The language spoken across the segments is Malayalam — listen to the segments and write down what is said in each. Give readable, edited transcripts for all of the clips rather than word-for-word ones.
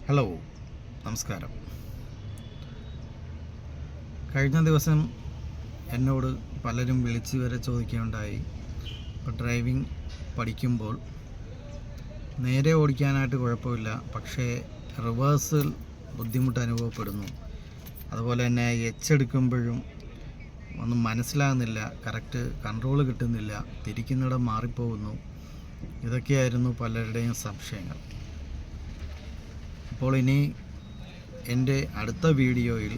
ഹലോ, നമസ്കാരം. കഴിഞ്ഞ ദിവസം എന്നോട് പലരും വിളിച്ച് വരെ ചോദിക്കുകയുണ്ടായി, ഇപ്പോൾ ഡ്രൈവിംഗ് പഠിക്കുമ്പോൾ നേരെ ഓടിക്കാനായിട്ട് കുഴപ്പമില്ല, പക്ഷേ റിവേഴ്സിൽ ബുദ്ധിമുട്ട് അനുഭവപ്പെടുന്നു. അതുപോലെ തന്നെ എടുക്കുമ്പോഴും ഒന്നും മനസ്സിലാകുന്നില്ല, കറക്റ്റ് കൺട്രോൾ കിട്ടുന്നില്ല, തിരിക്കുന്നിടം മാറിപ്പോകുന്നു. ഇതൊക്കെയായിരുന്നു പലരുടെയും സംശയങ്ങൾ. അപ്പോൾ ഇനി എൻ്റെ അടുത്ത വീഡിയോയിൽ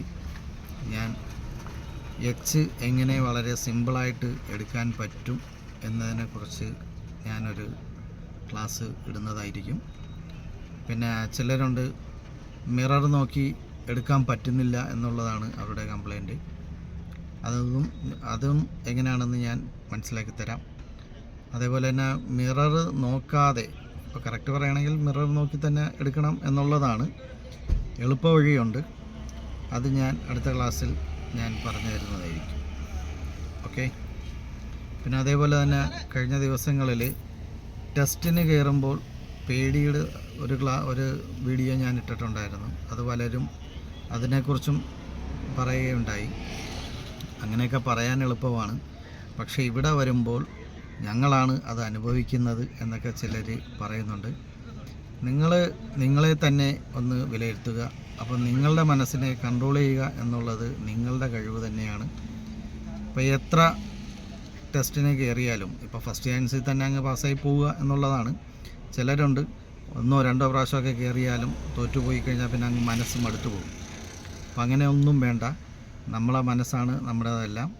ഞാൻ എങ്ങനെ വളരെ സിമ്പിളായിട്ട് എടുക്കാൻ പറ്റും എന്നതിനെക്കുറിച്ച് ഞാനൊരു ക്ലാസ് ഇടുന്നതായിരിക്കും. പിന്നെ ചിലരുണ്ട് മിറർ നോക്കി എടുക്കാൻ പറ്റുന്നില്ല എന്നുള്ളതാണ് അവരുടെ കംപ്ലൈൻറ്റ്. അതും എങ്ങനെയാണെന്ന് ഞാൻ മനസ്സിലാക്കി തരാം. അതേപോലെ തന്നെ മിറർ നോക്കാതെ, ഇപ്പോൾ കറക്റ്റ് പറയുകയാണെങ്കിൽ മിറർ നോക്കി തന്നെ എടുക്കണം എന്നുള്ളതാണ്. എളുപ്പ വഴിയുണ്ട്, അത് ഞാൻ അടുത്ത ക്ലാസ്സിൽ ഞാൻ പറഞ്ഞു തരുന്നതായിരിക്കും. ഓക്കെ. പിന്നെ അതേപോലെ തന്നെ കഴിഞ്ഞ ദിവസങ്ങളിൽ ടെസ്റ്റിന് കയറുമ്പോൾ പേടിയുടെ ഒരു വീഡിയോ ഞാൻ ഇട്ടിട്ടുണ്ടായിരുന്നു. അത് പലരും അതിനെക്കുറിച്ചും പറയുകയുണ്ടായി. അങ്ങനെയൊക്കെ പറയാൻ എളുപ്പമാണ്, പക്ഷേ ഇവിടെ വരുമ്പോൾ ഞങ്ങളാണ് അത് അനുഭവിക്കുന്നത് എന്നൊക്കെ ചിലർ പറയുന്നുണ്ട്. നിങ്ങളെ തന്നെ ഒന്ന് വിലയിരുത്തുക. അപ്പോൾ നിങ്ങളുടെ മനസ്സിനെ കൺട്രോൾ ചെയ്യുക എന്നുള്ളത് നിങ്ങളുടെ കഴിവ് തന്നെയാണ്. ഇപ്പോൾ എത്ര ടെസ്റ്റിന് കയറിയാലും ഇപ്പോൾ ഫസ്റ്റ് ചാൻസിൽ തന്നെ അങ്ങ് പാസ്സായി പോവുക എന്നുള്ളതാണ്. ചിലരുണ്ട് 1 2 പ്രാവശ്യമൊക്കെ കയറിയാലും തോറ്റുപോയി കഴിഞ്ഞാൽ പിന്നെ അങ്ങ് മനസ്സ് മടുത്തു പോകും. അപ്പോൾ അങ്ങനെ ഒന്നും വേണ്ട, നമ്മളെ മനസ്സാണ് നമ്മുടേതെല്ലാം.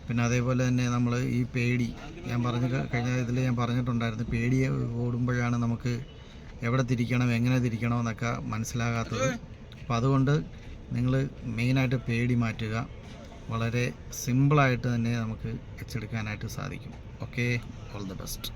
പിന്നെ അതേപോലെ തന്നെ നമ്മൾ ഈ പേടി, കഴിഞ്ഞ ഇതിൽ ഞാൻ പറഞ്ഞിട്ടുണ്ടായിരുന്നു, പേടി ഓടുമ്പോഴാണ് നമുക്ക് എവിടെ തിരിക്കണം, എങ്ങനെ തിരിക്കണം എന്നൊക്കെ മനസ്സിലാകാത്തത്. അപ്പോൾ അതുകൊണ്ട് നിങ്ങൾ മെയിനായിട്ട് പേടി മാറ്റുക. വളരെ സിമ്പിളായിട്ട് തന്നെ നമുക്ക് എടുക്കാനായിട്ട് സാധിക്കും. Okay, all the best.